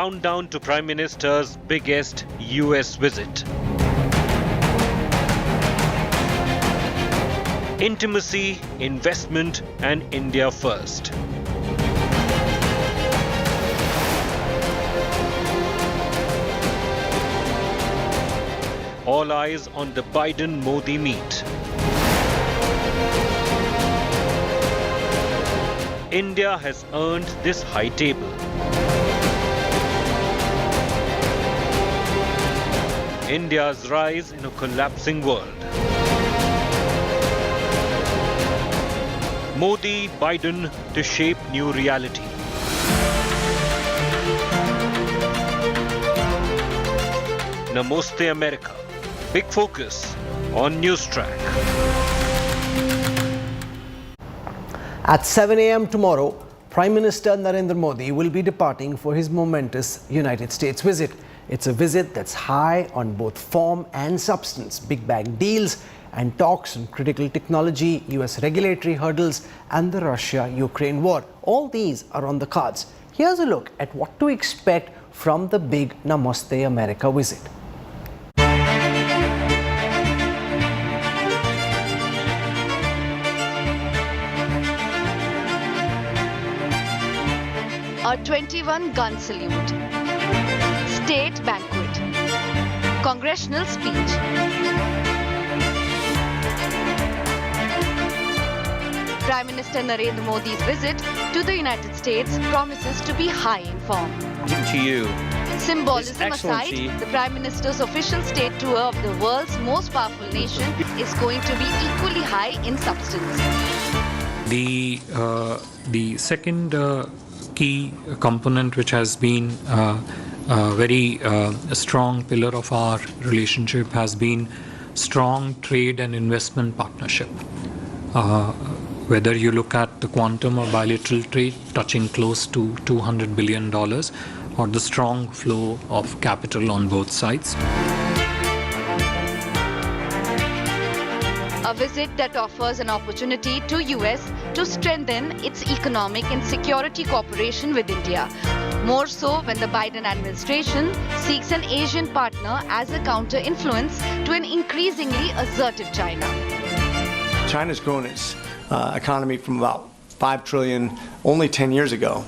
countdown to Prime Minister's biggest US visit. Intimacy, investment, and India first. All eyes on the Biden-Modi meet. India has earned this high table. India's rise in a collapsing world. Modi, Biden to shape new reality. Namaste America. Big focus on Newstrack. At 7 a.m. tomorrow, Prime Minister Narendra Modi will be departing for his momentous United States visit. It's a visit that's high on both form and substance. Big bang deals and talks on critical technology, US regulatory hurdles and the Russia-Ukraine war. All these are on the cards. Here's a look at what to expect from the big Namaste America visit. A 21-gun salute, state banquet, congressional speech, Prime Minister Narendra Modi's visit to the United States promises to be high in form. To you. Symbolism aside, the Prime Minister's official state tour of the world's most powerful nation is going to be equally high in substance. The second key component which has been a very strong pillar of our relationship has been strong trade and investment partnership. Whether you look at the quantum of bilateral trade touching close to $200 billion or the strong flow of capital on both sides. A visit that offers an opportunity to US to strengthen its economic and security cooperation with India. More so when the Biden administration seeks an Asian partner as a counter-influence to an increasingly assertive China. China's grown its economy from about 5 trillion only 10 years ago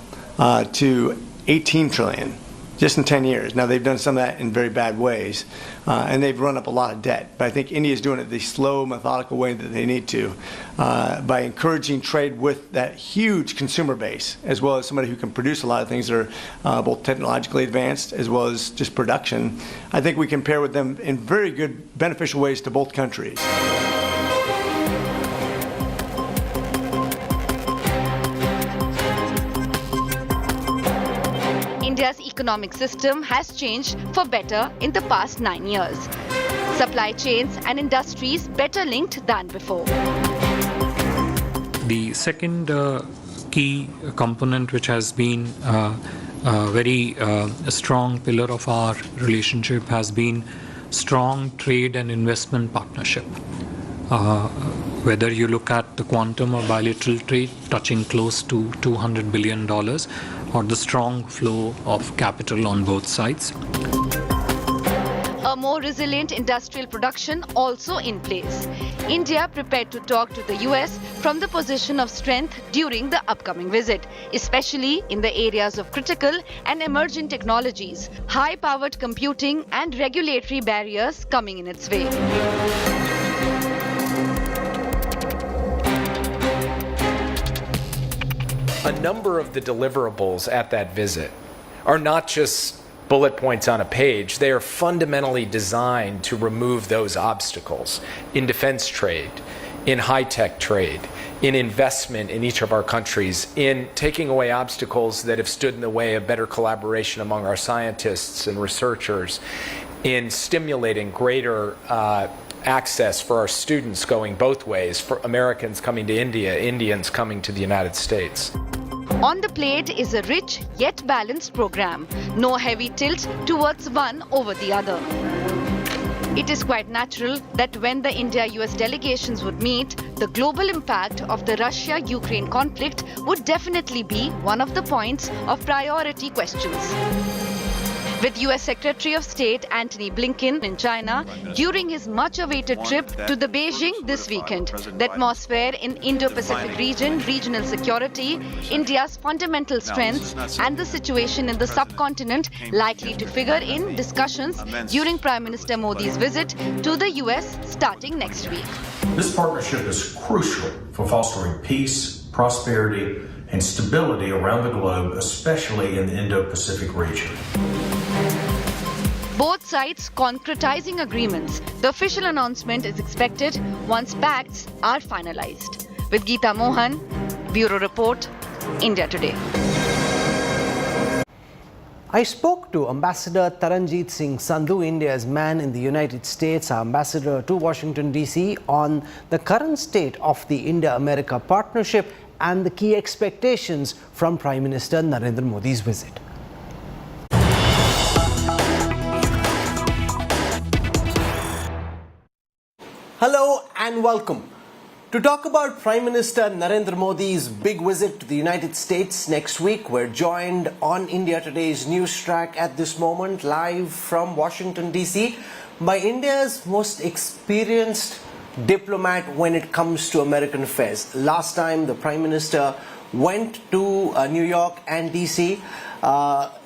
to 18 trillion just in 10 years. Now, they've done some of that in very bad ways, and they've run up a lot of debt. But I think India is doing it the slow, methodical way that they need to by encouraging trade with that huge consumer base, as well as somebody who can produce a lot of things that are both technologically advanced as well as just production. I think we can pair with them in very good, beneficial ways to both countries. India's economic system has changed for better in the past 9 years. Supply chains and industries better linked than before. The second key component which has been a very strong pillar of our relationship has been strong trade and investment partnership. Whether you look at the quantum of bilateral trade touching close to $200 billion or the strong flow of capital on both sides. A more resilient industrial production also in place. India prepared to talk to the US from the position of strength during the upcoming visit, especially in the areas of critical and emerging technologies, high-powered computing and regulatory barriers coming in its way. A number of the deliverables at that visit are not just bullet points on a page. They are fundamentally designed to remove those obstacles in defense trade, in high-tech trade, in investment in each of our countries, in taking away obstacles that have stood in the way of better collaboration among our scientists and researchers, in stimulating greater access for our students going both ways, for Americans coming to India, Indians coming to the United States. On the plate is a rich yet balanced program. No heavy tilt towards one over the other. It is quite natural that when the India-US delegations would meet, the global impact of the Russia-Ukraine conflict would definitely be one of the points of priority questions. With US Secretary of State Antony Blinken in China during his much-awaited trip to the Beijing this weekend. The atmosphere in Indo-Pacific region, regional security, India's fundamental strengths and the situation in the subcontinent likely to figure in discussions during Prime Minister Modi's visit to the US starting next week. This partnership is crucial for fostering peace, prosperity, and stability around the globe, especially in the Indo-Pacific region. Both sides concretizing agreements. The official announcement is expected once pacts are finalized. With Geeta Mohan, Bureau Report, India Today. I spoke to Ambassador Taranjeet Singh Sandhu, India's man in the United States, our ambassador to Washington, D.C., on the current state of the India-America partnership and the key expectations from Prime Minister Narendra Modi's visit. Hello and welcome. To talk about Prime Minister Narendra Modi's big visit to the United States next week, we're joined on India Today's Newstrack at this moment, live from Washington, D.C., by India's most experienced diplomat when it comes to American affairs. Last time the Prime Minister went to New York and D.C.,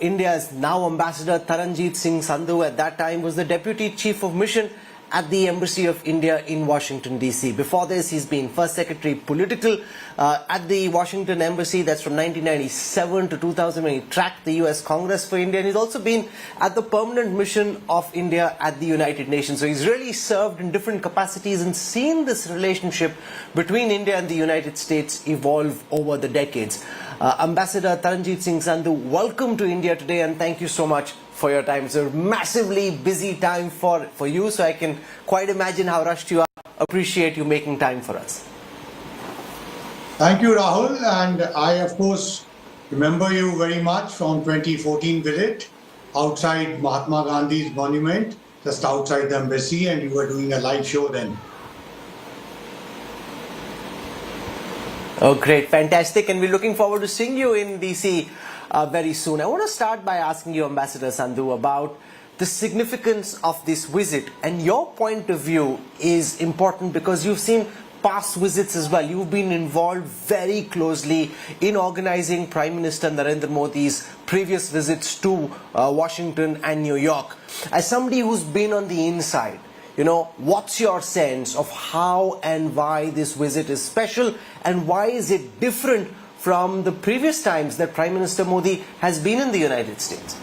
India's now Ambassador Taranjeet Singh Sandhu at that time was the Deputy Chief of Mission at the Embassy of India in Washington, D.C. Before this, he's been First Secretary Political at the Washington Embassy. That's from 1997 to 2000 when he tracked the US Congress for India. And he's also been at the Permanent Mission of India at the United Nations. So he's really served in different capacities and seen this relationship between India and the United States evolve over the decades. Ambassador Taranjeet Singh Sandhu, welcome to India Today and thank you so much for your time. It's a massively busy time for you, so I can quite imagine how rushed you are. Appreciate you making time for us. Thank you, Rahul. And I, of course, remember you very much from 2014 visit outside Mahatma Gandhi's monument, just outside the embassy, and you were doing a live show then. Oh, great. Fantastic. And we're looking forward to seeing you in DC very soon. I want to start by asking you, Ambassador Sandhu, about the significance of this visit. And your point of view is important because you've seen past visits as well. You've been involved very closely in organizing Prime Minister Narendra Modi's previous visits to Washington and New York. As somebody who's been on the inside, what's your sense of how and why this visit is special and why is it different from the previous times that Prime Minister Modi has been in the United States?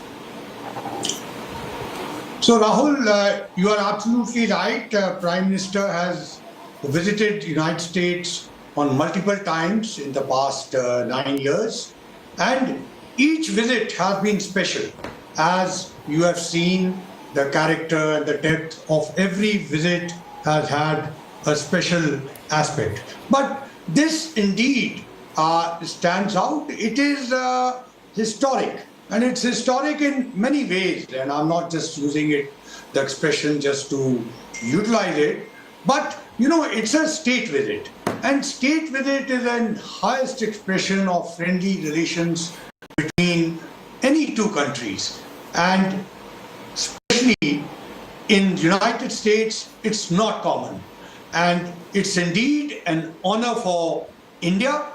So Rahul, you are absolutely right. Prime Minister has visited the United States on multiple times in the past 9 years. And each visit has been special. As you have seen, the character and the depth of every visit has had a special aspect. But this indeed stands out. It is historic, and it's historic in many ways. And I'm not just using the expression just to utilize it, but it's a state visit. And state visit is an highest expression of friendly relations between any two countries. And especially in the United States, it's not common. And it's indeed an honor for India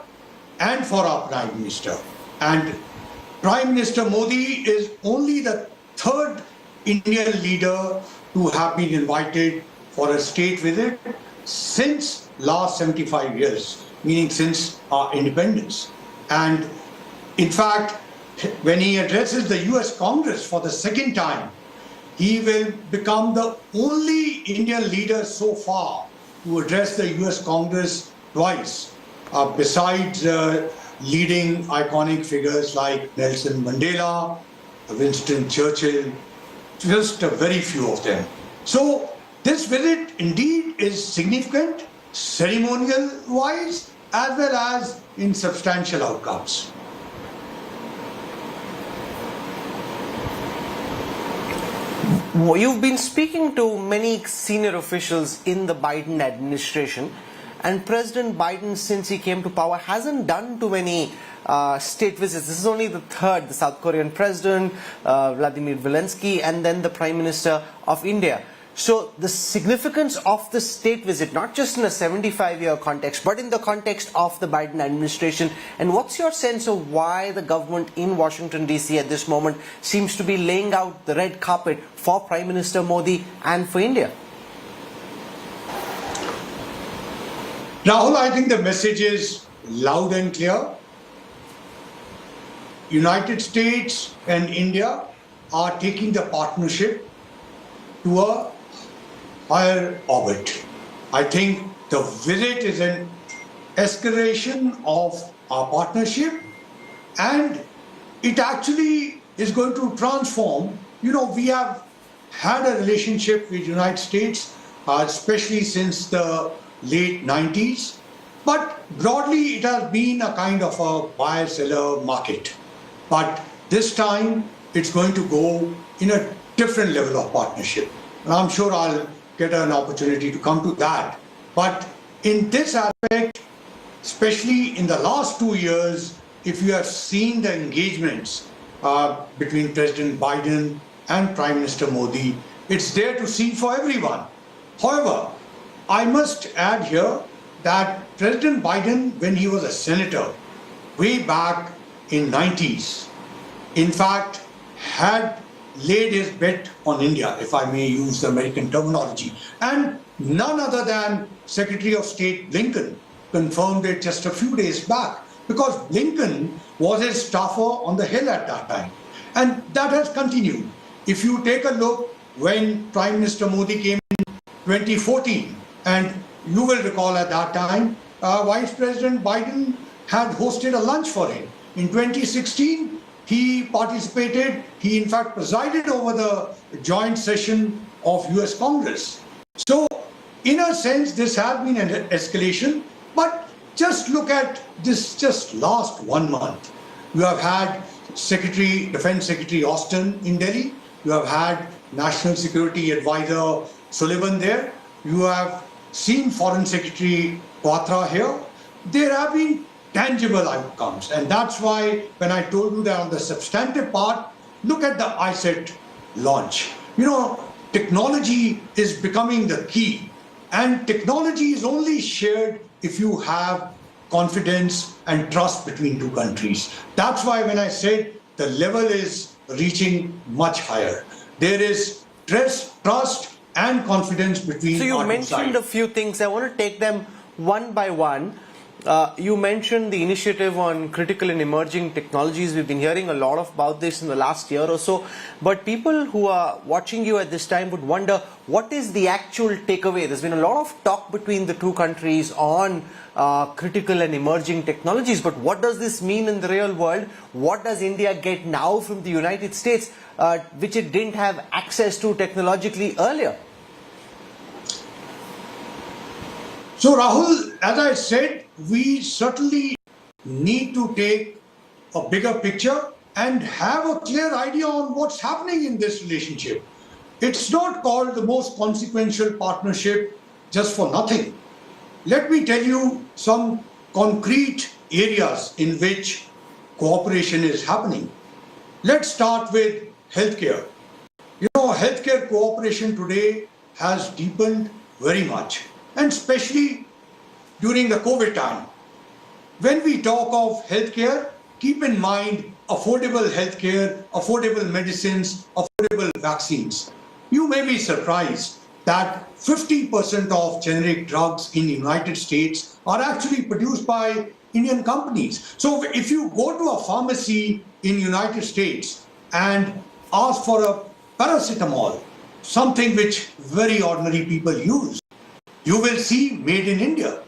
and for our Prime Minister. And Prime Minister Modi is only the third Indian leader to have been invited for a state visit since last 75 years, meaning since our independence. And in fact, when he addresses the US Congress for the second time, he will become the only Indian leader so far to address the US Congress twice, besides leading iconic figures like Nelson Mandela, Winston Churchill, just a very few of them. So this visit indeed is significant, ceremonial-wise, as well as in substantial outcomes. You've been speaking to many senior officials in the Biden administration, And President Biden, since he came to power, hasn't done too many state visits. This is only the third, the South Korean president, Vladimir Zelensky, and then the Prime Minister of India. So the significance of the state visit, not just in a 75-year context, but in the context of the Biden administration. And what's your sense of why the government in Washington, D.C. at this moment seems to be laying out the red carpet for Prime Minister Modi and for India? Rahul, I think the message is loud and clear. United States and India are taking the partnership to a higher orbit. I think the visit is an escalation of our partnership, and it actually is going to transform. You know, we have had a relationship with the United States, especially since the late 90s, but broadly it has been a kind of a buyer-seller market. But this time it's going to go in a different level of partnership. And I'm sure I'll get an opportunity to come to that. But in this aspect, especially in the last 2 years, if you have seen the engagements between President Biden and Prime Minister Modi, it's there to see for everyone. However, I must add here that President Biden, when he was a senator, way back in 90s, in fact, had laid his bet on India, if I may use the American terminology. And none other than Secretary of State Blinken confirmed it just a few days back, because Blinken was his staffer on the Hill at that time. And that has continued. If you take a look when Prime Minister Modi came in 2014, and you will recall at that time, Vice President Biden had hosted a lunch for him. In 2016, he participated, he in fact presided over the joint session of US Congress. So in a sense, this has been an escalation, but just look at this just last 1 month. You have had Defense Secretary Austin in Delhi, you have had National Security Advisor Sullivan there, you have seen Foreign Secretary Quatra here. There have been tangible outcomes, and that's why when I told you that on the substantive part, look at the ISET launch. You know, technology is becoming the key, and technology is only shared if you have confidence and trust between two countries. That's why when I said the level is reaching much higher, there is trust and confidence between. So you mentioned a few things. I want to take them one by one. You mentioned the initiative on critical and emerging technologies. We've been hearing a lot about this in the last year or so. But people who are watching you at this time would wonder, what is the actual takeaway? There's been a lot of talk between the two countries on critical and emerging technologies. But what does this mean in the real world? What does India get now from the United States, which it didn't have access to technologically earlier? So Rahul, as I said, we certainly need to take a bigger picture and have a clear idea on what's happening in this relationship. It's not called the most consequential partnership just for nothing. Let me tell you some concrete areas in which cooperation is happening. Let's start with healthcare. You know, healthcare cooperation today has deepened very much, and especially during the COVID time. When we talk of healthcare, keep in mind affordable healthcare, affordable medicines, affordable vaccines. You may be surprised that 50% of generic drugs in the United States are actually produced by Indian companies. So if you go to a pharmacy in the United States and ask for a paracetamol, something which very ordinary people use, you will see made in India.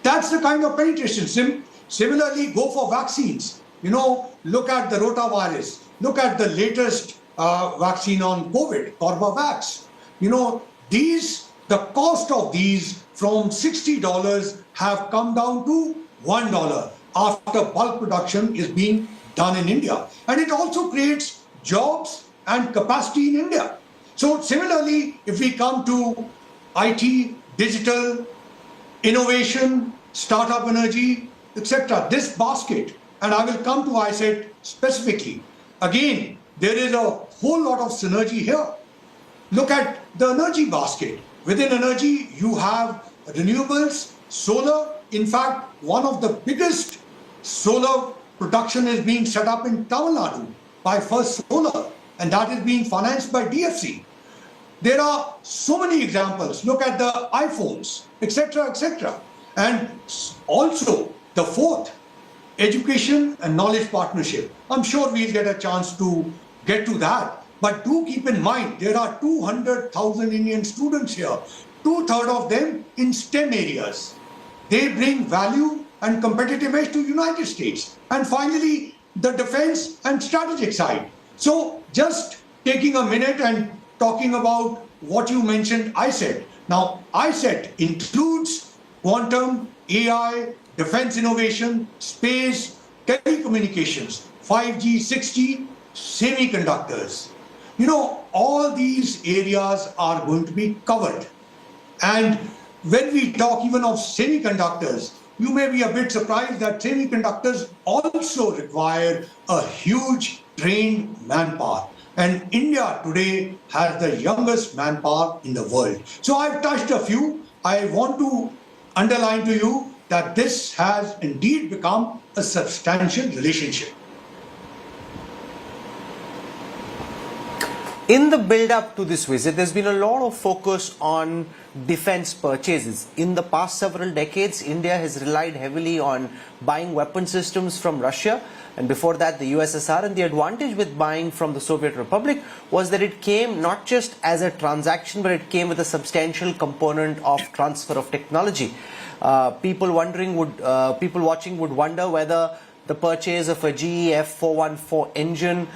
That's the kind of penetration. Similarly, go for vaccines. You know, look at the rotavirus. Look at the latest vaccine on COVID, Corbavax. You know, the cost of these from $60 have come down to $1 after bulk production is being done in India. And it also creates jobs and capacity in India. So similarly, if we come to IT, digital, innovation, startup energy, etc. This basket, and I will come to ISET specifically. Again, there is a whole lot of synergy here. Look at the energy basket. Within energy, you have renewables, solar. In fact, one of the biggest solar production is being set up in Tamil Nadu by First Solar, and that is being financed by DFC. There are so many examples. Look at the iPhones, etc., etc. And also the fourth, education and knowledge partnership. I'm sure we'll get a chance to get to that. But do keep in mind, there are 200,000 Indian students here, 2/3 of them in STEM areas. They bring value and competitive edge to United States. And finally, the defense and strategic side. So just taking a minute and talking about what you mentioned, ISET. Now, ISET includes quantum, AI, defense innovation, space, telecommunications, 5G, 6G, semiconductors. You know, all these areas are going to be covered. And when we talk even of semiconductors, you may be a bit surprised that semiconductors also require a huge trained manpower. And India today has the youngest manpower in the world. So I've touched a few. I want to underline to you that this has indeed become a substantial relationship. In the build-up to this visit, there's been a lot of focus on defense purchases. In the past several decades, India has relied heavily on buying weapon systems from Russia, and before that the USSR. And the advantage with buying from the Soviet Republic was that it came not just as a transaction, but it came with a substantial component of transfer of technology. People watching would wonder whether the purchase of a GE F414 engine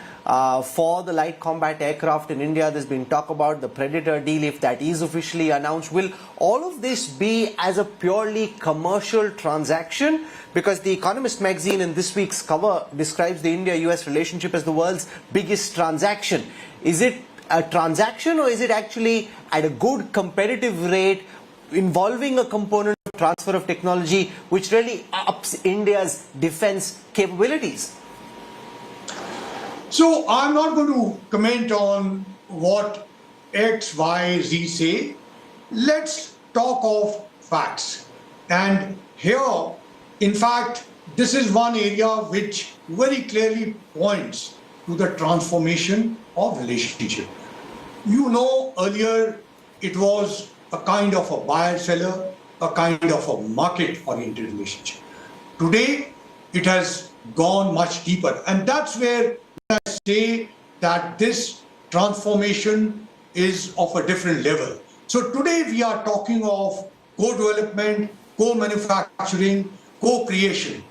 for the light combat aircraft in India, there's been talk about the Predator deal, if that is officially announced. Will all of this be as a purely commercial transaction? Because The Economist magazine in this week's cover describes the India-US relationship as the world's biggest transaction. Is it a transaction, or is it actually at a good competitive rate involving a component of transfer of technology which really ups India's defense capabilities? So I'm not going to comment on what X, Y, Z say. Let's talk of facts. And here, in fact, this is one area which very clearly points to the transformation of relationship. You know, earlier it was a kind of a buyer-seller, a kind of a market-oriented relationship. Today, it has gone much deeper. And that's where I say that this transformation is of a different level. So today we are talking of co-development, co-manufacturing, co-creation.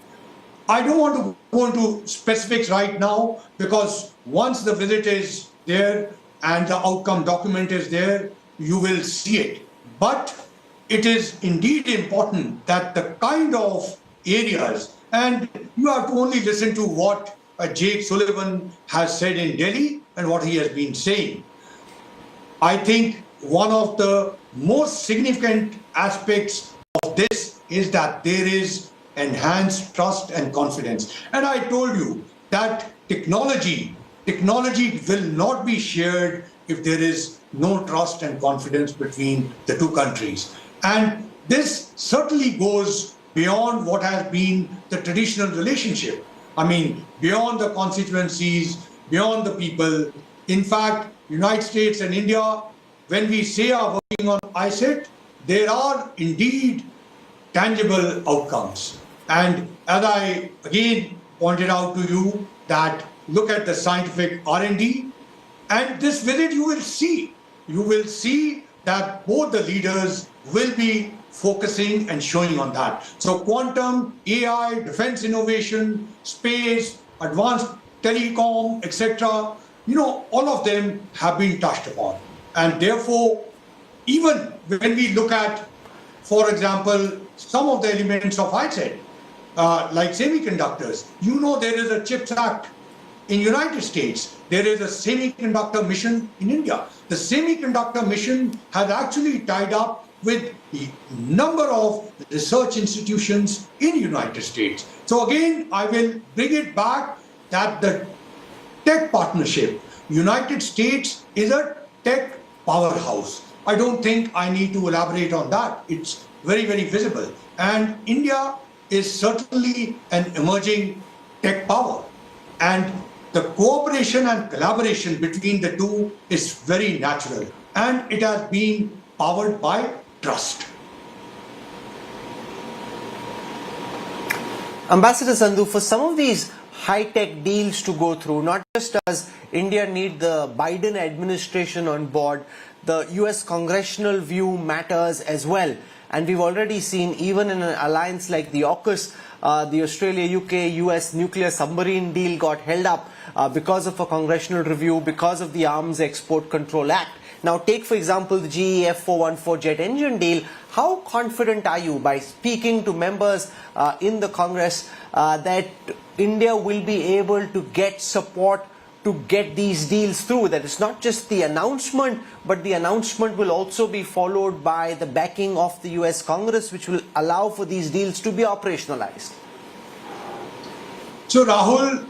I don't want to go into specifics right now, because once the visit is there and the outcome document is there, you will see it. But it is indeed important that the kind of areas, and you have to only listen to what Jake Sullivan has said in Delhi and what he has been saying. I think one of the most significant aspects of this is that there is enhanced trust and confidence. And I told you that technology will not be shared if there is no trust and confidence between the two countries. And this certainly goes beyond what has been the traditional relationship. I mean, beyond the constituencies, beyond the people. In fact, United States and India, when we say are working on ISET, there are indeed tangible outcomes. And as I again pointed out to you, that look at the scientific R&D, and this visit you will see that both the leaders will be focusing and showing on that. So quantum, AI, defense innovation, space, advanced telecom, etc., all of them have been touched upon. And therefore, even when we look at, for example, some of the elements of ISET, like semiconductors, there is a CHIPS Act in United States. There is a semiconductor mission in India. The semiconductor mission has actually tied up with a number of research institutions in United States. So again, I will bring it back that the tech partnership, United States is a tech powerhouse. I don't think I need to elaborate on that. It's very, very visible. And India is certainly an emerging tech power. And the cooperation and collaboration between the two is very natural. And it has been powered by trust. Ambassador Sandhu, for some of these high-tech deals to go through, not just does India need the Biden administration on board, the US congressional view matters as well. And we've already seen, even in an alliance like the AUKUS, the Australia-UK-US nuclear submarine deal got held up because of a congressional review, because of the Arms Export Control Act. Now take, for example, the GE F414 jet engine deal. How confident are you, by speaking to members in the Congress, that India will be able to get support to get these deals through? That it's not just the announcement, but the announcement will also be followed by the backing of the US Congress, which will allow for these deals to be operationalized. So Rahul,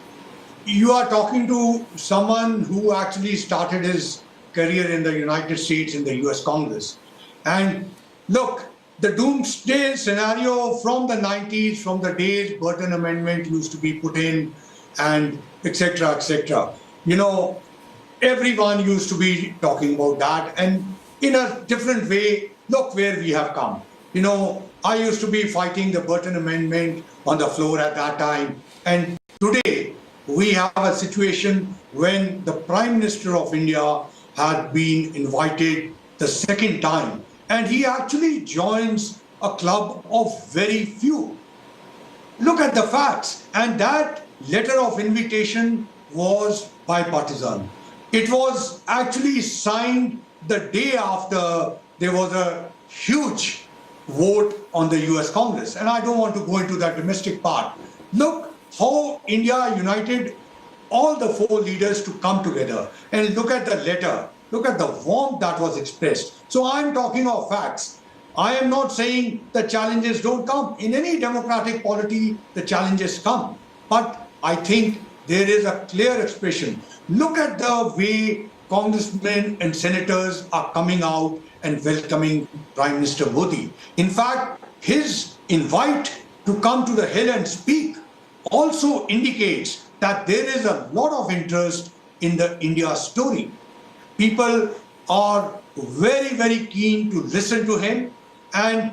you are talking to someone who actually started his career in the United States in the US Congress. And look, the doomsday scenario from the 90s, from the days Burton Amendment used to be put in, and etc., etc. You know, everyone used to be talking about that. And in a different way, look where we have come. You know, I used to be fighting the Burton Amendment on the floor at that time. And today, we have a situation when the Prime Minister of India had been invited the second time. And he actually joins a club of very few. Look at the facts. And that letter of invitation was bipartisan. It was actually signed the day after there was a huge vote on the US Congress. And I don't want to go into that domestic part. Look how India united all the four leaders to come together. And look at the letter. Look at the warmth that was expressed. So I'm talking of facts. I am not saying the challenges don't come. In any democratic polity, the challenges come. But I think there is a clear expression. Look at the way congressmen and senators are coming out and welcoming Prime Minister Modi. In fact, his invite to come to the Hill and speak also indicates that there is a lot of interest in the India story. People are very, very keen to listen to him. And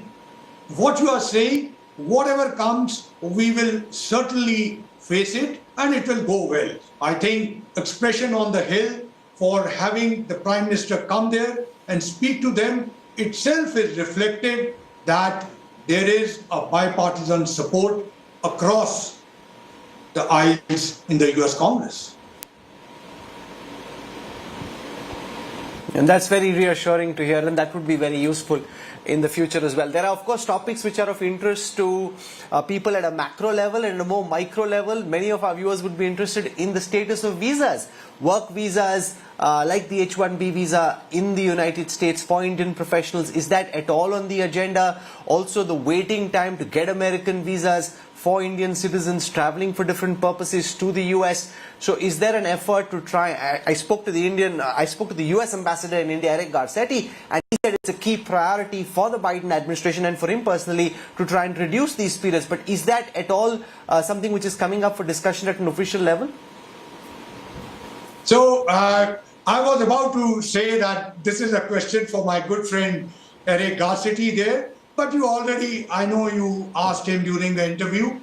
what you are saying, whatever comes, we will certainly face it and it will go well. I think expression on the Hill for having the Prime Minister come there and speak to them itself is reflective that there is a bipartisan support across the aisles in the US Congress. And that's very reassuring to hear, and that would be very useful in the future as well. There are, of course, topics which are of interest to people at a macro level and a more micro level. Many of our viewers would be interested in the status of visas, work visas, like the H-1B visa in the United States for Indian professionals. Is that at all on the agenda? Also, the waiting time to get American visas for Indian citizens traveling for different purposes to the US. So is there an effort to try? I spoke to the US ambassador in India, Rahul Kanwal, and he said it's a key priority for the Biden administration and for him personally to try and reduce these periods. But is that at all something which is coming up for discussion at an official level? So I was about to say that this is a question for my good friend Rahul Garcetti there. But you already, I know you asked him during the interview.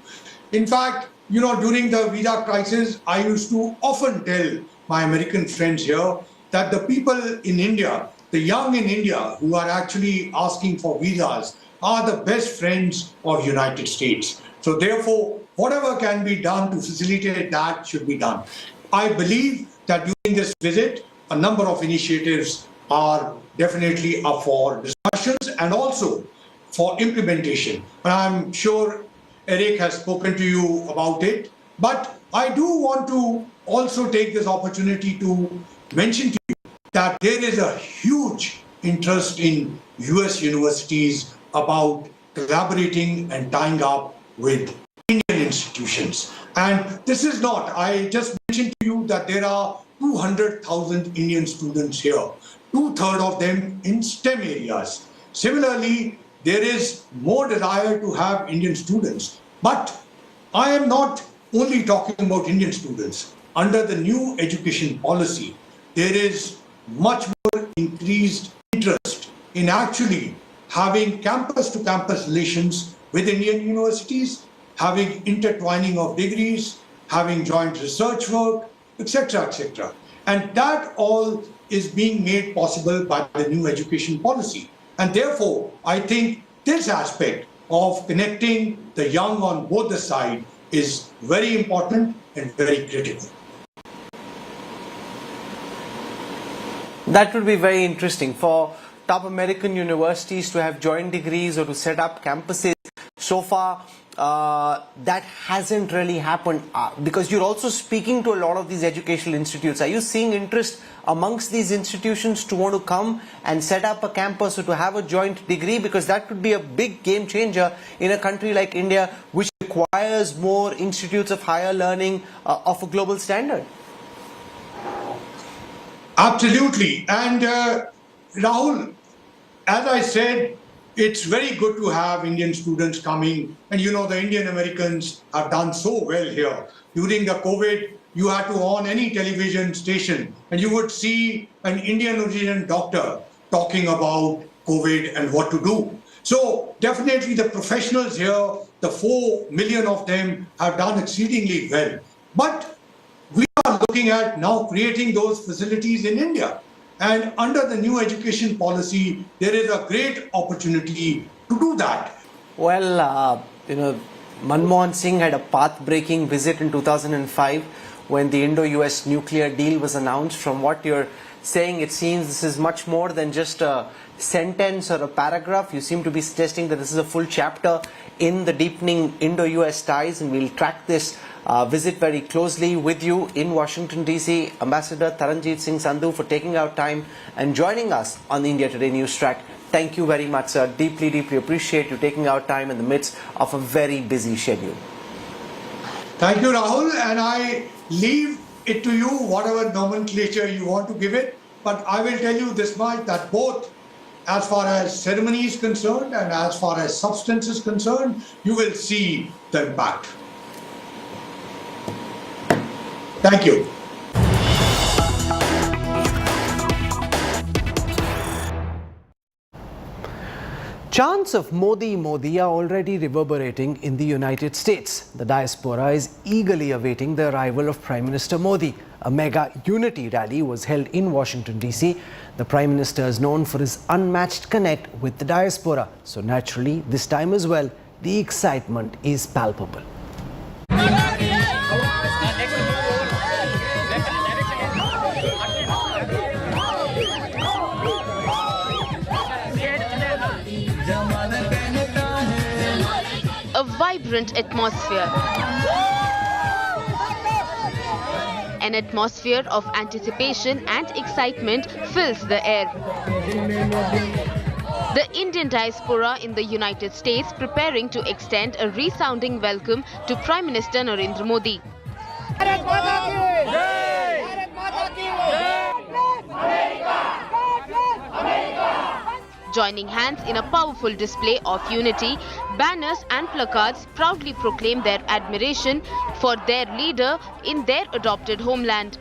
In fact, you know, during the visa crisis, I used to often tell my American friends here that the people in India, the young in India who are actually asking for visas are the best friends of United States. So therefore, whatever can be done to facilitate that should be done. I believe that during this visit, a number of initiatives are definitely up for discussions and also for implementation. And I'm sure Eric has spoken to you about it. But I do want to also take this opportunity to mention to you that there is a huge interest in US universities about collaborating and tying up with Indian institutions. And this is not, I just mentioned to you that there are 200,000 Indian students here, 2/3 of them in STEM areas. Similarly, there is more desire to have Indian students. But I am not only talking about Indian students. Under the new education policy, there is much more increased interest in actually having campus-to-campus relations with Indian universities, having intertwining of degrees, having joint research work, etc., etc. And that all is being made possible by the new education policy. And therefore, I think this aspect of connecting the young on both the sides is very important and very critical. That would be very interesting for top American universities to have joint degrees or to set up campuses. So far, that hasn't really happened because you're also speaking to a lot of these educational institutes. Are you seeing interest amongst these institutions to want to come and set up a campus or to have a joint degree? Because that could be a big game changer in a country like India, which requires more institutes of higher learning of a global standard. Absolutely. And Rahul, as I said, it's very good to have Indian students coming. And you know, the Indian Americans have done so well here. During the COVID, you had to on any television station and you would see an Indian origin doctor talking about COVID and what to do. So definitely the professionals here, the 4 million of them have done exceedingly well. But we are looking at now creating those facilities in India. And under the new education policy, there is a great opportunity to do that. Well, Manmohan Singh had a path-breaking visit in 2005 when the Indo-US nuclear deal was announced. From what you're saying, it seems this is much more than just a sentence or a paragraph. You seem to be suggesting that this is a full chapter in the deepening Indo-US ties, and we'll track this visit very closely with you in Washington, D.C. Ambassador Taranjeet Singh Sandhu, for taking out time and joining us on the India Today Newstrack. Thank you very much, sir. Deeply, deeply appreciate you taking out time in the midst of a very busy schedule. Thank you, Rahul. And I leave it to you, whatever nomenclature you want to give it. But I will tell you this much, that both as far as ceremony is concerned and as far as substance is concerned, you will see the impact. Thank you. Chants of Modi, Modi are already reverberating in the United States. The diaspora is eagerly awaiting the arrival of Prime Minister Modi. A mega unity rally was held in Washington, D.C. The Prime Minister is known for his unmatched connect with the diaspora. So naturally, this time as well, the excitement is palpable. A vibrant atmosphere. An atmosphere of anticipation and excitement fills the air. The Indian diaspora in the United States preparing to extend a resounding welcome to Prime Minister Narendra Modi. Joining hands in a powerful display of unity, banners and placards proudly proclaim their admiration for their leader in their adopted homeland.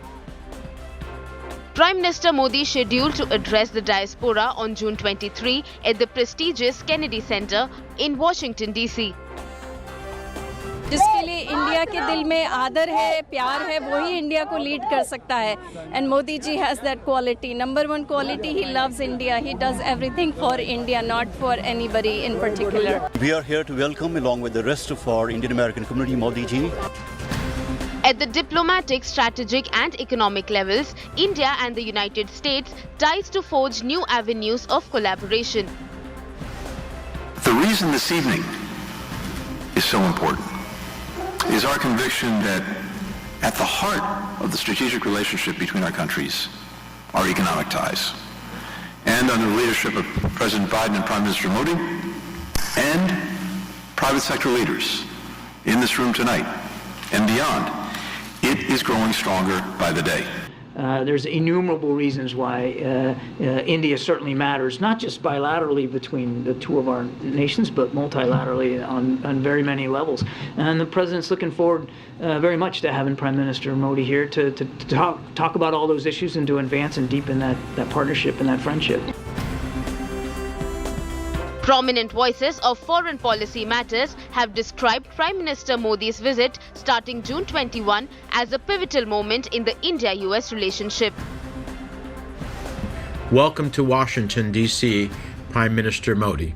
Prime Minister Modi scheduled to address the diaspora on June 23 at the prestigious Kennedy Center in Washington, D.C. जिसके लिए India के दिल में आदर है, प्यार है, वही इंडिया को लीड कर सकता है. And Modi ji has that quality. Number one quality, he loves India. He does everything for India, not for anybody in particular. We are here to welcome, along with the rest of our Indian American community, Modi ji. At the diplomatic, strategic and economic levels, India and the United States ties to forge new avenues of collaboration. The reason this evening is so important is our conviction that at the heart of the strategic relationship between our countries are economic ties. and under the leadership of President Biden and Prime Minister Modi, and private sector leaders in this room tonight and beyond, it is growing stronger by the day. There's innumerable reasons why India certainly matters, not just bilaterally between the two of our nations, but multilaterally on very many levels. And the President's looking forward very much to having Prime Minister Modi here to talk about all those issues and to advance and deepen that partnership and that friendship. Prominent voices of foreign policy matters have described Prime Minister Modi's visit starting June 21 as a pivotal moment in the India-US relationship. Welcome to Washington, D.C., Prime Minister Modi.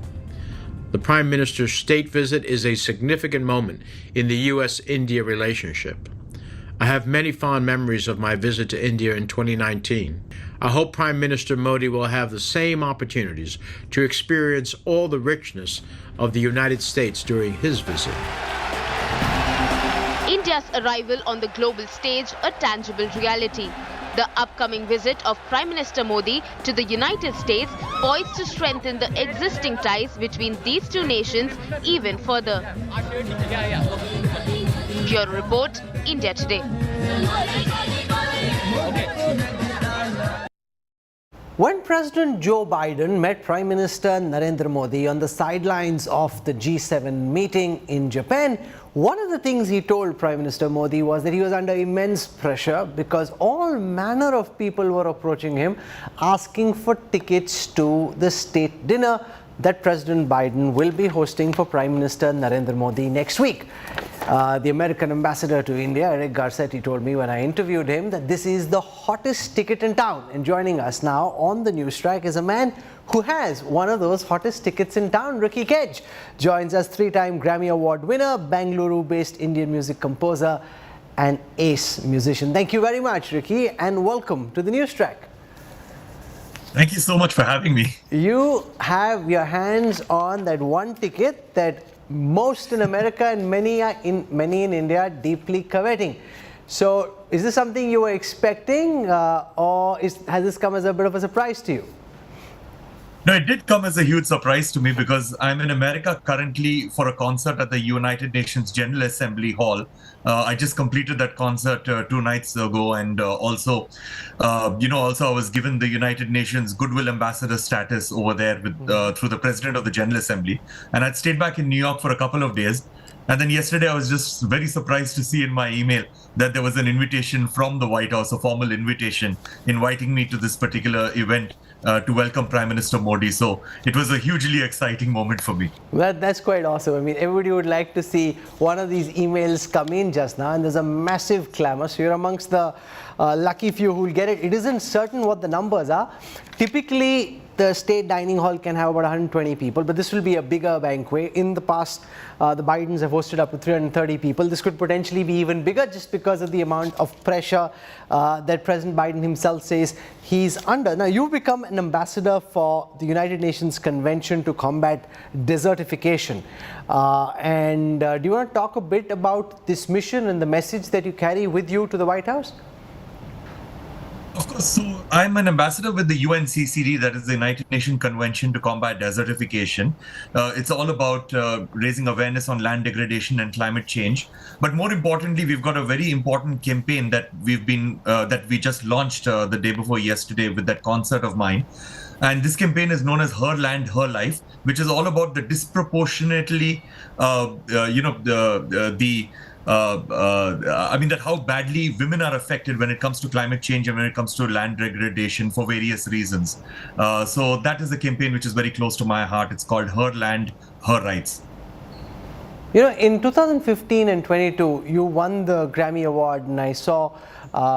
The Prime Minister's state visit is a significant moment in the U.S.-India relationship. I have many fond memories of my visit to India in 2019. I hope Prime Minister Modi will have the same opportunities to experience all the richness of the United States during his visit. India's arrival on the global stage a tangible reality. The upcoming visit of Prime Minister Modi to the United States poised to strengthen the existing ties between these two nations even further. Bureau Report, India Today. When President Joe Biden met Prime Minister Narendra Modi on the sidelines of the G7 meeting in Japan, one of the things he told Prime Minister Modi was that he was under immense pressure because all manner of people were approaching him asking for tickets to the state dinner that President Biden will be hosting for Prime Minister Narendra Modi next week. The American ambassador to India, Rahul Kanwal, told me when I interviewed him that this is the hottest ticket in town. And joining us now on the Newstrack is a man who has one of those hottest tickets in town. Ricky Kedge joins us, three-time Grammy Award winner, Bangalore-based Indian music composer and ace musician. Thank you very much, Ricky, and welcome to the Newstrack. Thank you so much for having me. You have your hands on that one ticket that most in America and many in India are deeply coveting. So is this something you were expecting or has this come as a bit of a surprise to you? No, it did come as a huge surprise to me because I'm in America currently for a concert at the United Nations General Assembly Hall. I just completed that concert 2 nights ago, and also I was given the United Nations Goodwill Ambassador status over there with through the President of the General Assembly. And I'd stayed back in New York for a couple of days. And then yesterday, I was just very surprised to see in my email that there was an invitation from the White House, a formal invitation inviting me to this particular event to welcome Prime Minister Modi. So it was a hugely exciting moment for me. Well, that's quite awesome. I mean, everybody would like to see one of these emails come in just now, and there's a massive clamor. So you're amongst the lucky few who will get it. It isn't certain what the numbers are. Typically, the state dining hall can have about 120 people, but this will be a bigger banquet. In the past, the Bidens have hosted up to 330 people. This could potentially be even bigger just because of the amount of pressure that President Biden himself says he's under. Now, you've become an ambassador for the United Nations Convention to combat desertification. Do you want to talk a bit about this mission and the message that you carry with you to the White House? Of course. So I'm an ambassador with the UNCCD, that is the United Nations Convention to Combat Desertification. It's all about raising awareness on land degradation and climate change. But more importantly, we've got a very important campaign that we just launched the day before yesterday with that concert of mine. And this campaign is known as Her Land, Her Life, which is all about the disproportionately, that how badly women are affected when it comes to climate change and when it comes to land degradation for various reasons. So that is a campaign which is very close to my heart. It's called Her Land, Her Rights. You know, in 2015 and 22, you won the Grammy Award, and I saw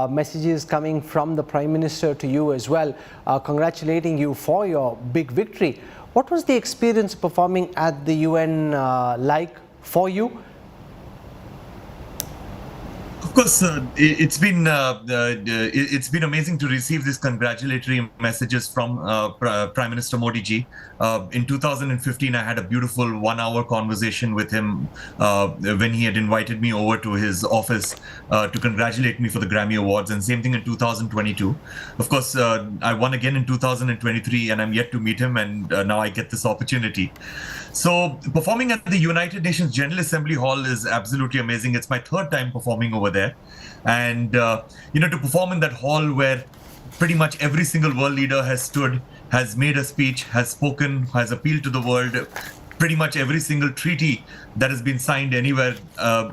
messages coming from the Prime Minister to you as well, congratulating you for your big victory. What was the experience performing at the UN like for you? Of course, it's been amazing to receive these congratulatory messages from Prime Minister Modi ji. In 2015, I had a beautiful 1-hour conversation with him when he had invited me over to his office to congratulate me for the Grammy Awards, and same thing in 2022. Of course, I won again in 2023, and I'm yet to meet him, and now I get this opportunity. So performing at the United Nations General Assembly Hall is absolutely amazing. It's my 3rd time performing over there. And, to perform in that hall where pretty much every single world leader has stood, has made a speech, has spoken, has appealed to the world, pretty much every single treaty that has been signed anywhere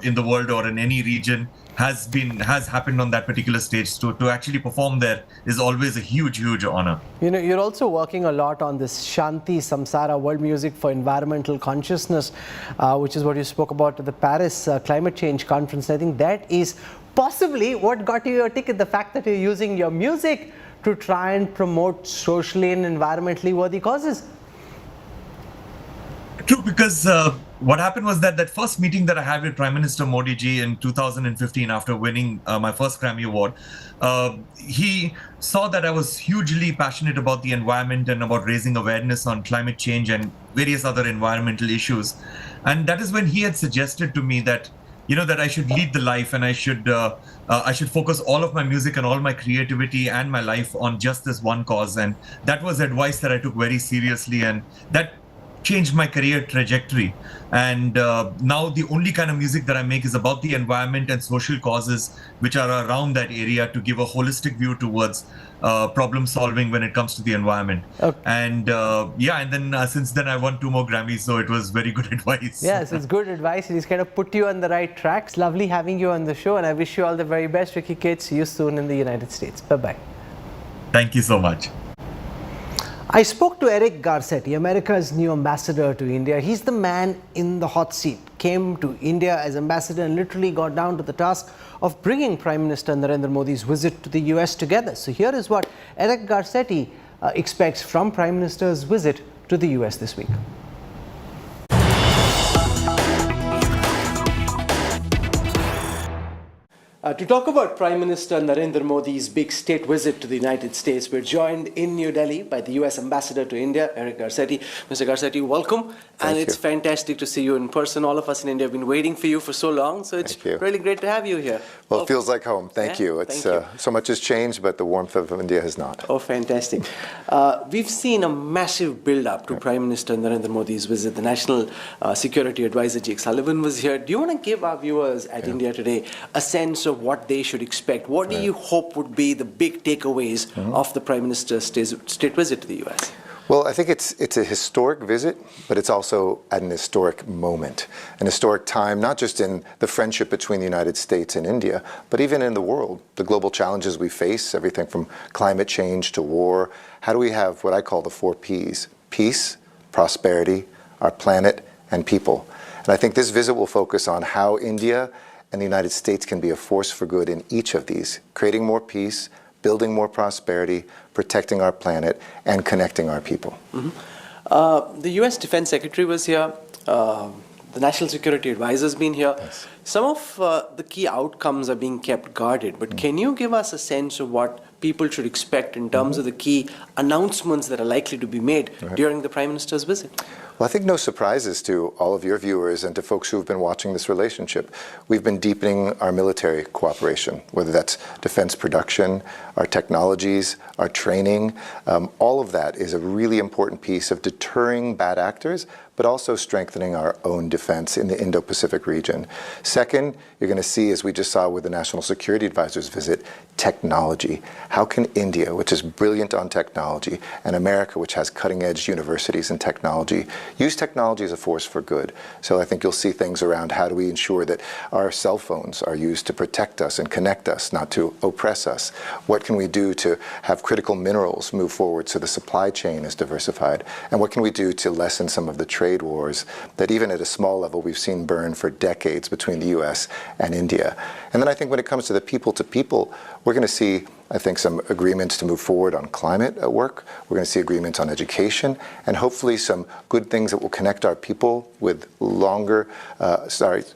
in the world or in any region has happened on that particular stage. To actually perform there is always a huge honor. You're also working a lot on this Shanti Samsara, world music for environmental consciousness, which is what you spoke about at the Paris climate change conference. I think that is possibly what got you your ticket, the fact that you're using your music to try and promote socially and environmentally worthy causes. True, because what happened was that first meeting that I had with Prime Minister Modi ji in 2015 after winning my first Grammy Award, he saw that I was hugely passionate about the environment and about raising awareness on climate change and various other environmental issues. And that is when he had suggested to me that, that I should lead the life and I should focus all of my music and all my creativity and my life on just this one cause. And that was advice that I took very seriously, and that changed my career trajectory. And now the only kind of music that I make is about the environment and social causes which are around that area, to give a holistic view towards problem solving when it comes to the environment. Okay. And and then since then I won 2 more Grammys, so it was very good advice. Yes, it's good advice. He's kind of put you on the right track. It's lovely having you on the show, and I wish you all the very best, Ricky Kid. See you soon in the United States. Bye-bye. Thank you so much. I spoke to Eric Garcetti, America's new ambassador to India. He's the man in the hot seat. Came to India as ambassador and literally got down to the task of bringing Prime Minister Narendra Modi's visit to the US together. So here is what Eric Garcetti expects from Prime Minister's visit to the US this week. To talk about Prime Minister Narendra Modi's big state visit to the United States, we're joined in New Delhi by the US Ambassador to India, Eric Garcetti. Mr. Garcetti, welcome. And it's fantastic to see you in person. All of us in India have been waiting for you for so long, so it's really great to have you here. Well, it feels like home. Thank you. It's so much has changed, but the warmth of India has not. Oh, fantastic. We've seen a massive build-up to Prime Minister Narendra Modi's visit. The National Security Advisor, Jake Sullivan, was here. Do you want to give our viewers at India Today a sense of what they should expect? What do you hope would be the big takeaways of the Prime Minister's state visit to the US? Well, I think it's a historic visit, but it's also at an historic moment, an historic time, not just in the friendship between the United States and India, but even in the world, the global challenges we face, everything from climate change to war. How do we have what I call the 4 Ps? Peace, prosperity, our planet, and people. And I think this visit will focus on how India and the United States can be a force for good in each of these, creating more peace, building more prosperity, protecting our planet, and connecting our people. The US Defense Secretary was here. The National Security Advisor has been here. Yes. Some of the key outcomes are being kept guarded, but can you give us a sense of what people should expect in terms of the key announcements that are likely to be made during the Prime Minister's visit? Well, I think no surprises to all of your viewers and to folks who have been watching this relationship. We've been deepening our military cooperation, whether that's defense production, our technologies, our training. All of that is a really important piece of deterring bad actors, but also strengthening our own defense in the Indo-Pacific region. Second, you're going to see, as we just saw with the National Security Advisor's visit, technology. How can India, which is brilliant on technology, and America, which has cutting-edge universities in technology, use technology as a force for good? So I think you'll see things around how do we ensure that our cell phones are used to protect us and connect us, not to oppress us? What can we do to have critical minerals move forward so the supply chain is diversified? And what can we do to lessen some of the trade wars that even at a small level we've seen burn for decades between the US and India? And then I think when it comes to the people-to-people, we're going to see I think some agreements to move forward on climate at work. We're going to see agreements on education, and hopefully some good things that will connect our people with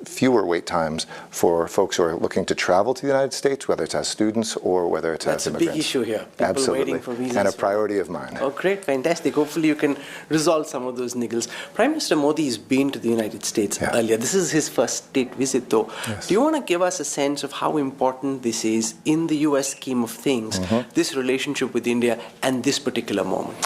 fewer wait times for folks who are looking to travel to the United States, whether it's as students or whether it's as immigrants. That's a big issue here. People Absolutely. waiting for visas. And a priority of mine. Oh, great. Fantastic. Hopefully you can resolve some of those niggles. Prime Minister Modi has been to the United States earlier. This is his first state visit, though. Yes. Do you want to give us a sense of how important this is in the U.S. scheme of things, this relationship with India and this particular moment?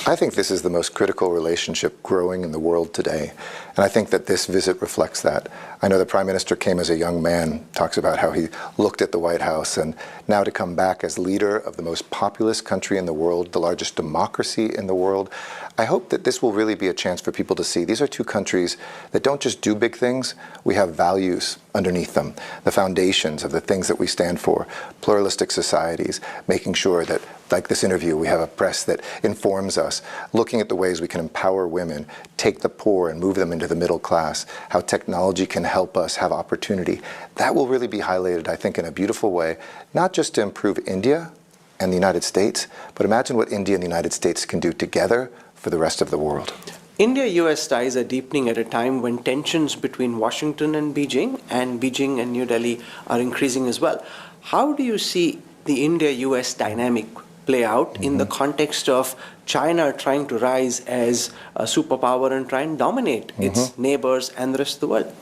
I think this is the most critical relationship growing in the world today. And I think that this visit reflects that. I know the Prime Minister came as a young man, talks about how he looked at the White House, and now to come back as leader of the most populous country in the world, the largest democracy in the world. I hope that this will really be a chance for people to see these are two countries that don't just do big things, we have values underneath them, the foundations of the things that we stand for, pluralistic societies, making sure that, like this interview, we have a press that informs us, looking at the ways we can empower women, take the poor and move them into the middle class, how technology can help us have opportunity. That will really be highlighted, I think, in a beautiful way, not just to improve India and the United States, but imagine what India and the United States can do together for the rest of the world. India-US ties are deepening at a time when tensions between Washington and Beijing and New Delhi are increasing as well. How do you see the India-US dynamic play out in the context of China trying to rise as a superpower and try and dominate its neighbors and the rest of the world?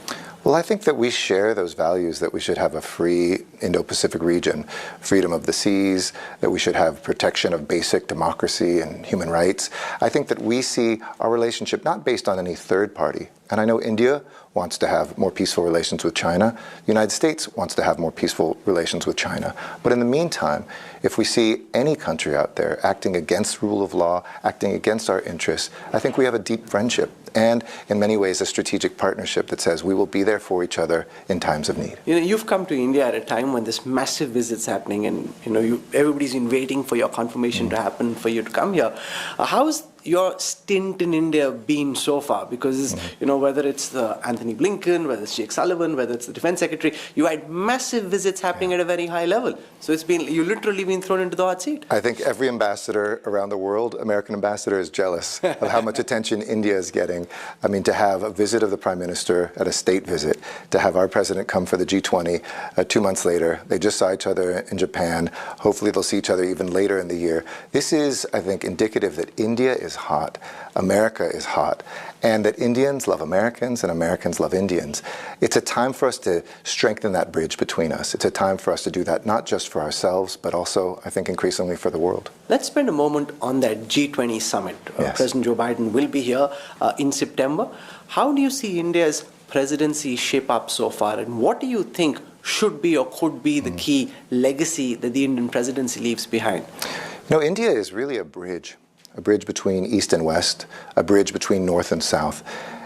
Well, I think that we share those values, that we should have a free Indo-Pacific region, freedom of the seas, that we should have protection of basic democracy and human rights. I think that we see our relationship not based on any third party. And I know India wants to have more peaceful relations with China. The United States wants to have more peaceful relations with China. But in the meantime, if we see any country out there acting against rule of law, acting against our interests, I think we have a deep friendship and in many ways a strategic partnership that says we will be there for each other in times of need. You know, you've come to India at a time when this massive visit's happening, and everybody's been waiting for your confirmation to happen for you to come here. How's your stint in India been so far? Because whether it's the Anthony Blinken, whether it's Jake Sullivan, whether it's the Defense Secretary, you had massive visits happening at a very high level. So you literally been thrown into the hot seat. I think every ambassador around the world, American ambassador, is jealous of how much attention India is getting. I mean, to have a visit of the Prime Minister at a state visit, to have our president come for the G20 2 months later. They just saw each other in Japan. Hopefully they'll see each other even later in the year. This is, I think, indicative that India is hot, America is hot, and that Indians love Americans and Americans love Indians. It's a time for us to strengthen that bridge between us. It's a time for us to do that not just for ourselves, but also, I think, increasingly for the world. Let's spend a moment on that G20 summit. Yes. President Joe Biden will be here in September. How do you see India's presidency shape up so far, and what do you think should be or could be the key legacy that the Indian presidency leaves behind? India is really a bridge between East and West, a bridge between North and South,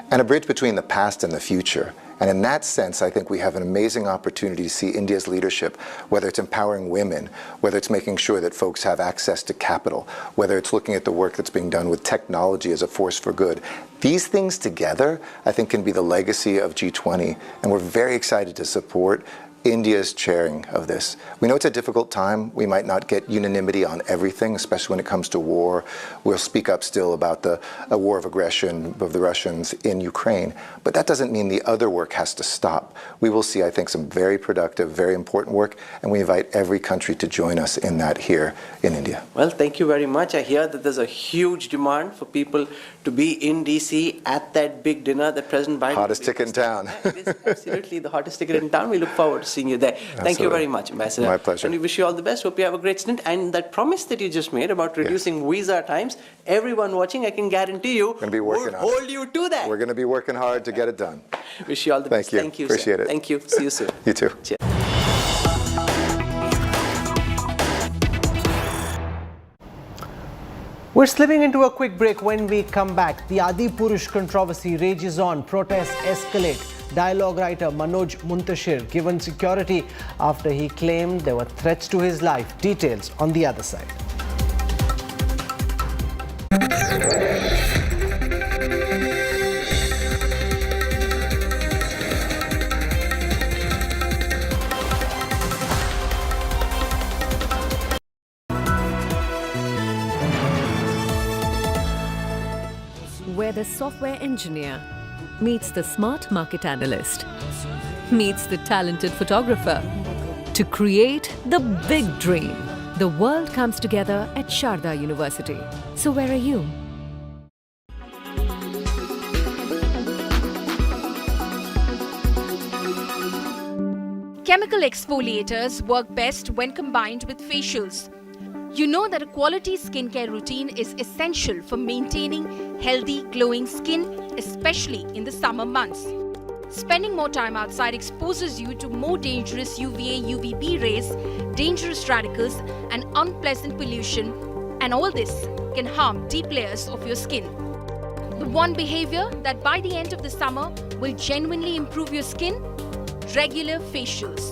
and a bridge between the past and the future. And in that sense, I think we have an amazing opportunity to see India's leadership, whether it's empowering women, whether it's making sure that folks have access to capital, whether it's looking at the work that's being done with technology as a force for good. These things together, I think, can be the legacy of G20, and we're very excited to support India's chairing of this. We know it's a difficult time. We might not get unanimity on everything, especially when it comes to war. We'll speak up still about the war of aggression of the Russians in Ukraine. But that doesn't mean the other work has to stop. We will see, I think, some very productive, very important work, and we invite every country to join us in that here in India. Well, thank you very much. I hear that there's a huge demand for people to be in DC at that big dinner that President Biden... Hottest ticket in town. It is absolutely the hottest ticket in town. We look forward to seeing you there. Thank you very much, Ambassador. My pleasure. And we wish you all the best. Hope you have a great stint. And that promise that you just made about reducing visa times, everyone watching, I can guarantee you, will hold you to that. We're going to be working hard to get it done. Wish you all the best. Thank you. Appreciate Appreciate it. Thank you. See you soon. You too. Cheers. We're slipping into a quick break. When we come back, the Adipurush controversy rages on. Protests escalate. Dialogue writer Manoj Muntashir given security after he claimed there were threats to his life. Details on the other side. the software engineer meets the smart market analyst, meets the talented photographer to create the big dream. The world comes together at Sharda University. So where are you? Chemical exfoliators work best when combined with facials. You know that a quality skincare routine is essential for maintaining healthy, glowing skin, especially in the summer months. Spending more time outside exposes you to more dangerous UVA, UVB rays, dangerous radicals, and unpleasant pollution, and all this can harm deep layers of your skin. The one behavior that by the end of the summer will genuinely improve your skin: regular facials.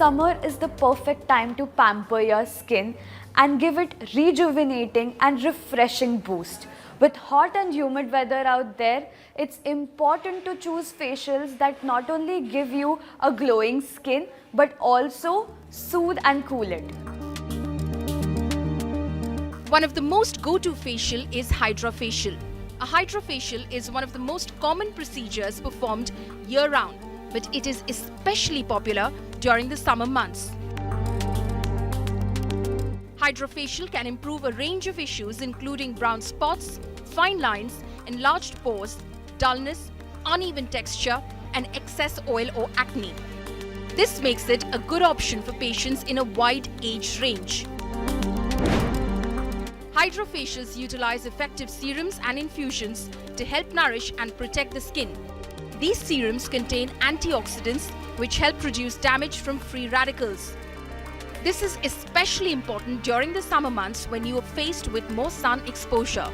Summer is the perfect time to pamper your skin and give it rejuvenating and refreshing boost. With hot and humid weather out there, it's important to choose facials that not only give you a glowing skin but also soothe and cool it. One of the most go-to facial is hydrofacial. A hydrofacial is one of the most common procedures performed year-round, but it is especially popular during the summer months. Hydrofacial can improve a range of issues including brown spots, fine lines, enlarged pores, dullness, uneven texture, and excess oil or acne. This makes it a good option for patients in a wide age range. Hydrofacials utilize effective serums and infusions to help nourish and protect the skin. These serums contain antioxidants which help reduce damage from free radicals. This is especially important during the summer months when you are faced with more sun exposure.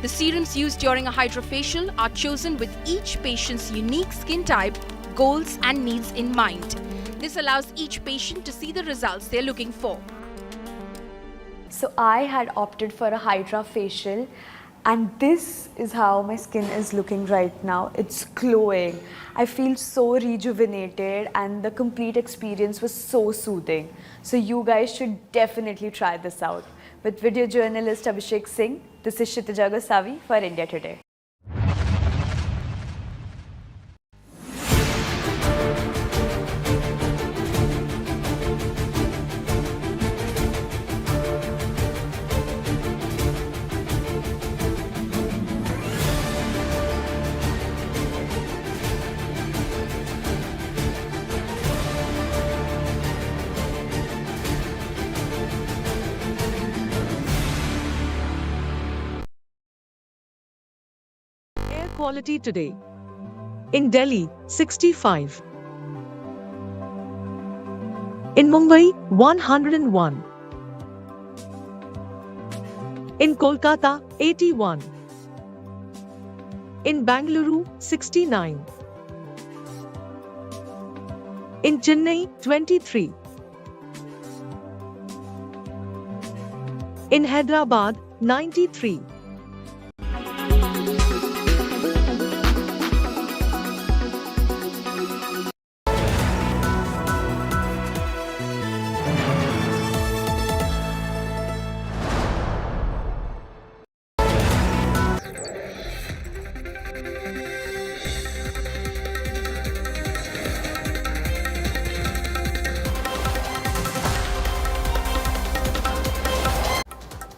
The serums used during a hydrofacial are chosen with each patient's unique skin type, goals, and needs in mind. This allows each patient to see the results they're looking for. So I had opted for a hydrofacial, and this is how my skin is looking right now. It's glowing. I feel so rejuvenated and the complete experience was so soothing. So you guys should definitely try this out. With video journalist Abhishek Singh, this is Kshitija Gosavi for India Today. Quality today. In Delhi, 65. In Mumbai, 101. In Kolkata, 81. In Bangalore, 69. In Chennai, 23. In Hyderabad, 93.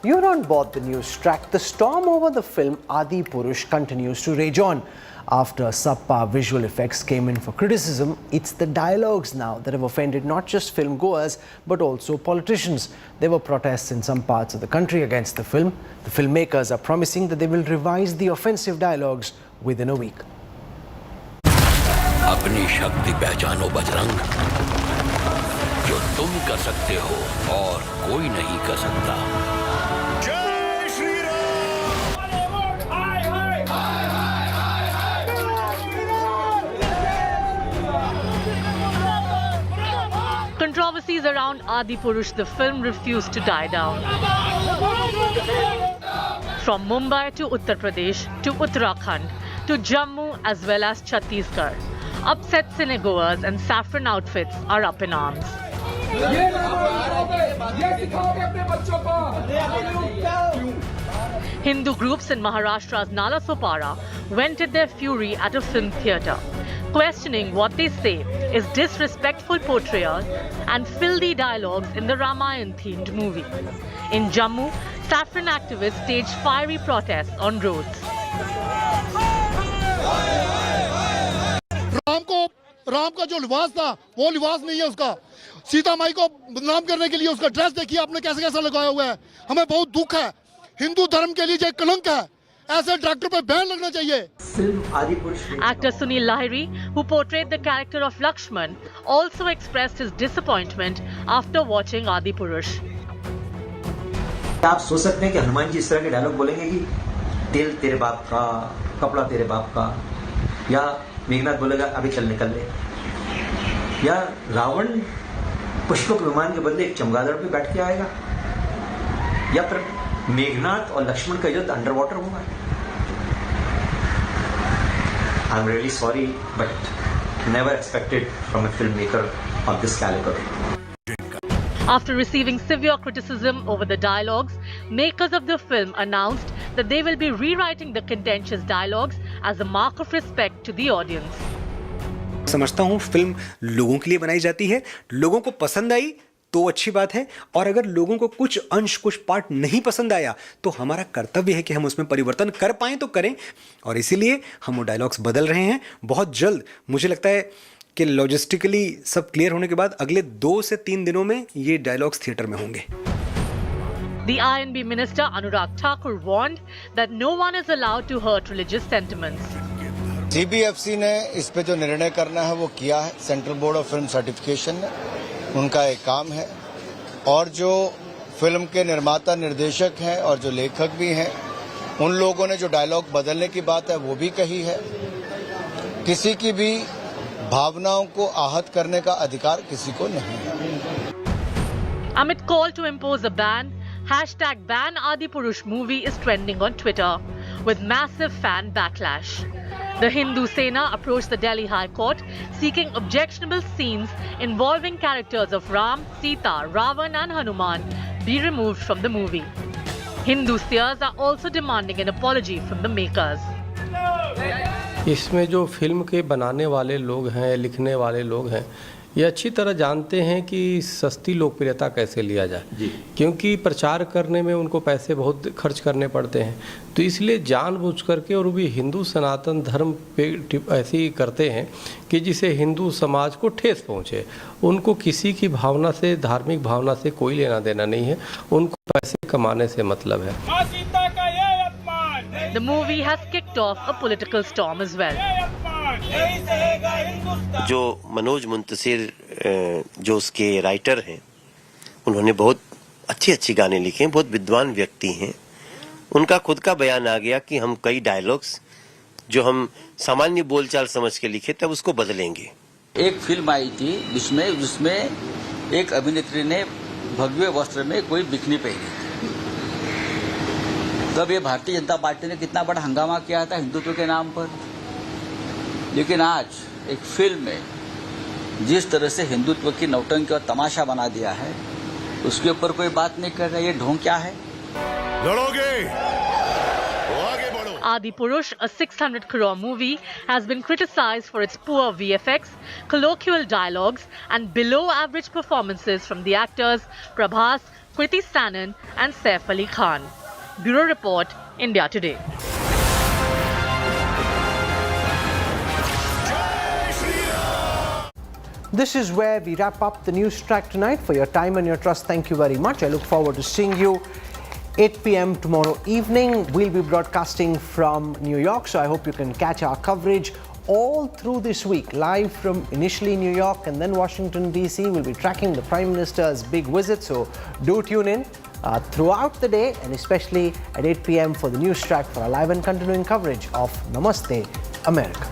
You're on board the Newstrack. The storm over the film Adipurush continues to rage on. After subpar visual effects came in for criticism, it's the dialogues now that have offended not just film goers but also politicians. There were protests in some parts of the country against the film. The filmmakers are promising that they will revise the offensive dialogues within a week. अपनी शक्ति पहचानो बजरंग, जो तुम कर सकते हो और कोई नहीं कर सकता। Controversies around Adipurush, the film, refused to die down. From Mumbai to Uttar Pradesh to Uttarakhand to Jammu as well as Chhattisgarh, upset cinegoers and saffron outfits are up in arms. Hindu groups in Maharashtra's Nalasopara vented their fury at a film theatre, questioning what they say is disrespectful portrayals and filthy dialogues in the Ramayan-themed movie. In Jammu, saffron activists staged fiery protests on roads. Ram का जो लिबास था वो लिबास नहीं है उसका। सीता माई को बदनाम करने के लिए उसका ड्रेस देखिए आपने कैसे कैसा लगाया हुआ है। हमें बहुत दुख है, हिंदू धर्म के लिए ये कलंक है, ऐसे डायरेक्टर पे बैन लगना चाहिए। Actor Sunil Lahiri, who portrayed the character of Lakshman, also expressed his disappointment after watching Adipurush. आप सोच सकते हैं कि हनुमान जी इस तरह के डायलॉग बोलेंगे कि तेल तेरे बाप का, कपड़ा तेरे बाप का, या मेघनाथ बोलेगा अभी चल निकल ले, या रावण पुष्पक विमान के बदले एक चमगादड़ पे बैठ के आएगा, या फिर मेघनाथ और लक्ष्मण का युद्ध अंडर वाटर होगा। I am really sorry but never expected from a filmmaker of this calibre. After receiving severe criticism over the dialogues, makers of the film announced that they will be rewriting the contentious dialogues as a mark of respect to the audience. समझता हूँ film लोगों के लिए बनाई जाती है, लोगों को पसंद आई तो अच्छी बात है, और अगर लोगों को कुछ अंश कुछ पार्ट नहीं पसंद आया तो हमारा कर्तव्य है कि हम उसमें परिवर्तन कर पाएं तो करें, और इसीलिए हम वो डायलॉग्स बदल रहे हैं। बहुत जल्द मुझे लगता है कि लॉजिस्टिकली सब क्लियर होने के बाद अगले 2 से 3 दिनों में ये डायलॉग्स थिएटर में होंगे। The INB Minister Anurag Thakur warned that no one is allowed to hurt religious sentiments. CBFC ने इस पे जो निर्णय करना है वो किया है, central board of film certification ने, उनका एक काम है, और जो फिल्म के निर्माता निर्देशक हैं और जो लेखक भी हैं उन लोगों ने जो डायलॉग बदलने की बात है वो भी कही है। किसी की भी भावनाओं को आहत करने का अधिकार किसी को नहीं है। Amid call to impose a ban, #BanAdipurush movie is trending on Twitter with massive fan backlash. The Hindu Sena approached the Delhi High Court seeking objectionable scenes involving characters of Ram, Sita, Ravan and Hanuman be removed from the movie. Hindu seers are also demanding an apology from the makers. इसमें जो film के बनाने वाले लोग हैं, लिखने वाले लोग हैं, ये अच्छी तरह जानते हैं कि सस्ती लोकप्रियता कैसे लिया जाए, क्योंकि प्रचार करने में उनको पैसे बहुत खर्च करने पड़ते हैं। तो इसलिए जानबूझ करके, और भी हिंदू सनातन धर्म पे ऐसे ही करते हैं कि जिसे हिंदू समाज को ठेस पहुँचे। उनको किसी की भावना से, धार्मिक भावना से कोई लेना देना नहीं है, उनको पैसे कमाने से मतलब है। The movie has kicked off a political storm as well. जो मनोज मुंतसिर जो उसके राइटर हैं, उन्होंने बहुत अच्छी गाने लिखे हैं, बहुत विद्वान व्यक्ति हैं। उनका खुद का बयान आ गया कि हम कई डायलॉग्स जो हम सामान्य बोलचाल समझ के लिखे थे उसको बदलेंगे। एक फिल्म आई थी जिसमें एक अभिनेत्री ने भगवे वस्त्र में कोई बिकनी पहनी, तब ये भारतीय जनता पार्टी ने कितना बड़ा हंगामा किया था हिंदुत्व के नाम पर। लेकिन आज एक फिल्म में जिस तरह से हिंदुत्व की नौटंकी और तमाशा बना दिया है, उसके ऊपर कोई बात नहीं कर रहा। ये ढोंग क्या है? लड़ोगे? Adipurush, a 600 crore movie, has been criticized for its poor VFX, colloquial dialogues and below average performances from the actors Prabhas, Kriti Sanon and Saif Ali Khan. Bureau Report, India Today. This is where we wrap up the Newstrack tonight. For your time and your trust, thank you very much. I look forward to seeing you 8 p.m. tomorrow evening. We'll be broadcasting from New York, so I hope you can catch our coverage all through this week, live from initially New York and then Washington, D.C. We'll be tracking the Prime Minister's big visit, so do tune in throughout the day, and especially at 8 p.m. for the Newstrack for our live and continuing coverage of Namaste America.